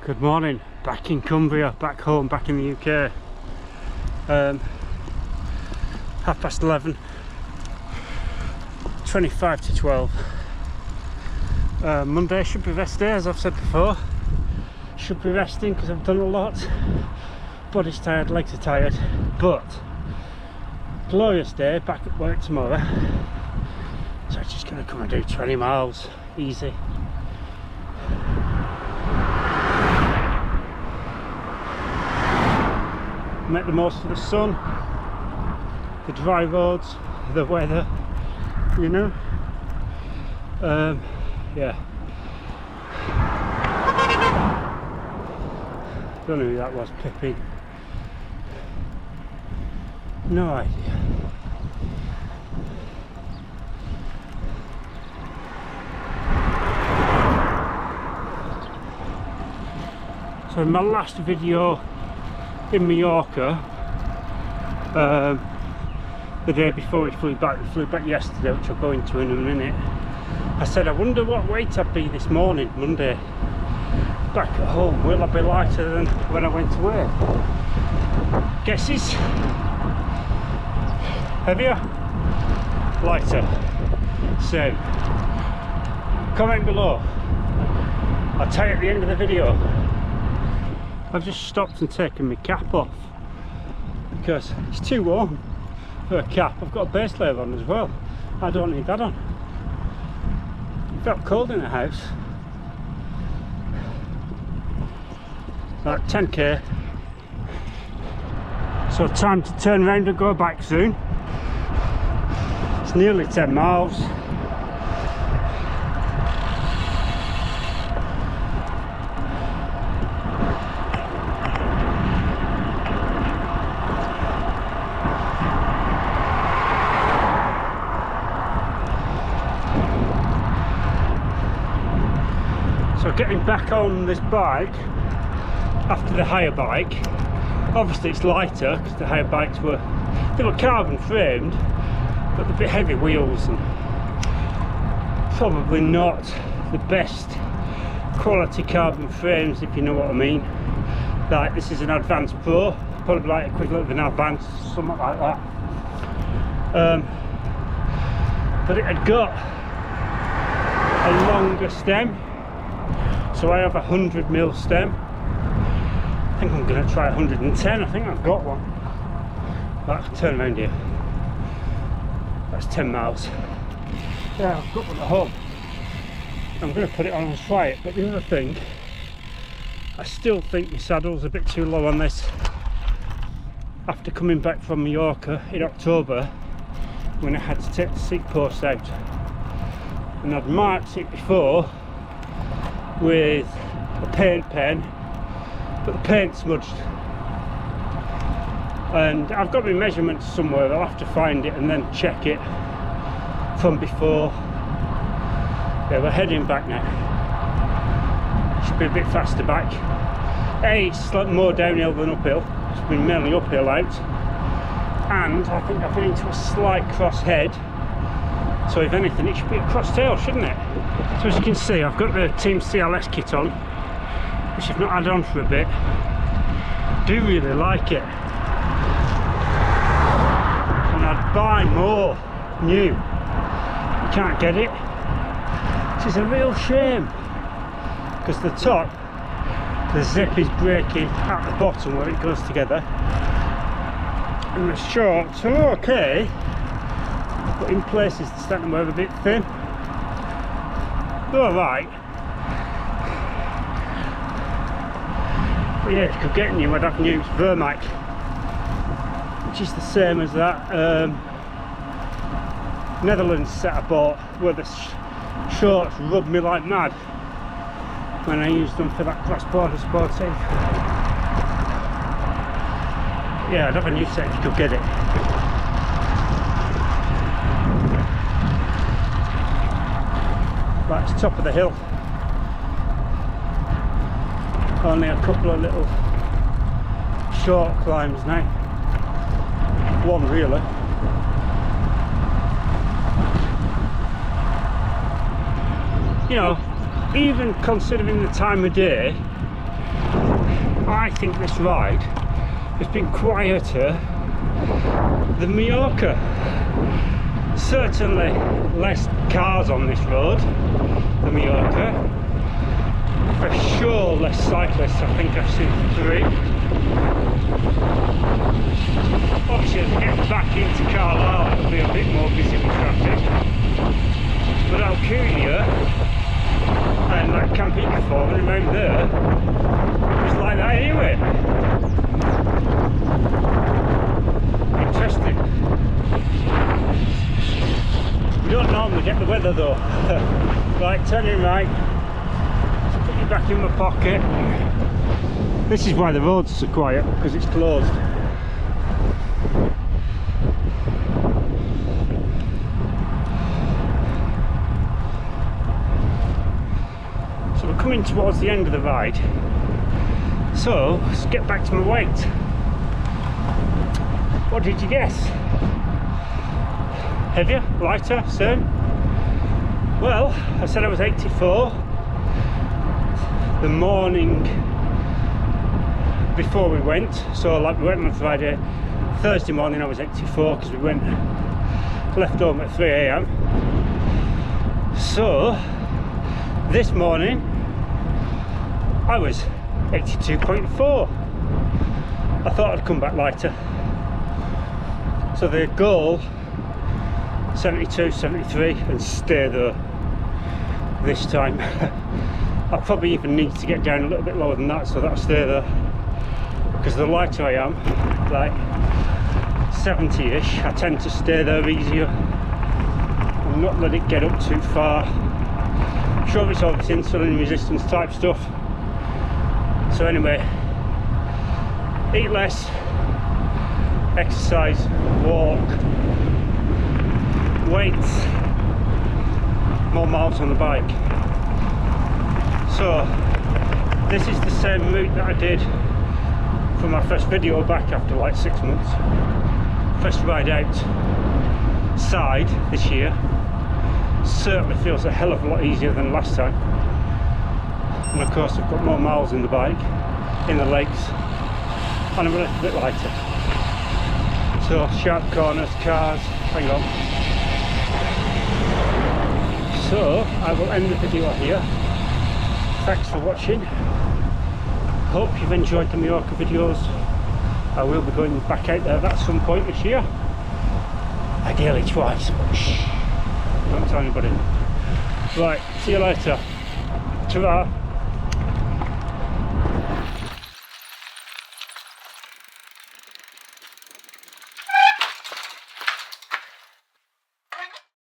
Good morning, back in Cumbria, back home, back in the UK. 11:30, 25 to 12. Monday should be rest day, as I've said before. Should be resting because I've done a lot. Body's tired, legs are tired, but glorious day, back at work tomorrow. So I'm just going to come and do 20 miles, easy. Make the most of the sun, the dry roads, the weather, you know. Yeah. Don't know who that was pipping. No idea. So in my last video in Mallorca, the day before we flew back yesterday, which I'll go into in a minute, I said I wonder what weight I'd be this morning, Monday, back at home. Will I be lighter than when I went away? Guesses? Heavier? Lighter? Same. Comment below. I'll tell you at the end of the video. I've just stopped and taken my cap off because it's too warm for a cap. I've got a base layer on as well. I don't need that on. It felt cold in the house. Like 10k. So time to turn around and go back soon. It's nearly 10 miles. So getting back on this bike after the hire bike, obviously it's lighter because the hire bikes were carbon framed, but a bit heavy wheels and probably not the best quality carbon frames, if you know what I mean. Like this is an Advance Pro, probably like equivalent of an Advance, something like that. But it had got a longer stem. So I have a 100mm stem. I think I'm going to try 110. I think I've got one. Right, turn around here. That's 10 miles. Yeah, I've got one at home. I'm going to put it on and try it. But the other thing, I still think my saddle's a bit too low on this. After coming back from Mallorca in October, when I had to take the seat post out, and I'd marked it before with a paint pen, but the paint smudged, and I've got my measurements somewhere. I'll have to find it and then check it from before. Yeah, we're heading back now. Should be a bit faster back. It's slightly more downhill than uphill. It's been mainly uphill out, and I think I've been into a slight cross head. So if anything, it should be a cross tail, shouldn't it? So as you can see, I've got the Team CLS kit on, which I've not had on for a bit. Do really like it. And I'd buy more new. You can't get it. Which is a real shame. Because the top, the zip is breaking at the bottom where it goes together. And the shorts are okay, but in places they're starting to wear a bit thin. They're alright. But yeah, if you could get new, I'd have new Vermac, which is the same as that Netherlands set I bought, where the shorts rubbed me like mad when I used them for that cross-border sportive. Yeah, I'd have a new set if you could get it. Right, it's top of the hill. Only a couple of little short climbs now. One really. You know, even considering the time of day, I think this ride has been quieter than Mallorca. Certainly less cars on this road than Mallorca. For sure less cyclists. I think I've seen 3. Obviously as I get back into Carlisle it'll be a bit more busy with traffic. But out Cumbria and like Cumbria Falls and around there, it was like that anyway. Interesting. You don't normally get the weather though. Right, turning right, just put you back in my pocket. This is why the road's so quiet, because it's closed. So we're coming towards the end of the ride. So let's get back to my weight. What did you guess? Heavier? Lighter? Same? Well, I said I was 84 the morning before we went. So like we went on Friday, Thursday morning I was 84 because we left home at 3 AM. So this morning I was 82.4. I thought I'd come back lighter. So the goal 72, 73 and stay there this time. I probably even need to get down a little bit lower than that so that I stay there, because the lighter I am, like 70ish, I tend to stay there easier and not let it get up too far. I'm sure it's all this insulin resistance type stuff. So anyway, eat less, exercise, walk, weights, more miles on the bike. So this is the same route that I did for my first video back after like 6 months. First ride out side this year. Certainly feels a hell of a lot easier than last time. And of course I've got more miles in the bike, in the legs, and I'm a little bit lighter. So sharp corners, cars, hang on. So I will end the video here. Thanks for watching. Hope you've enjoyed the Mallorca videos. I will be going back out there at some point this year. Ideally twice, but shh, don't tell anybody. Right, see you later. Ta-ra.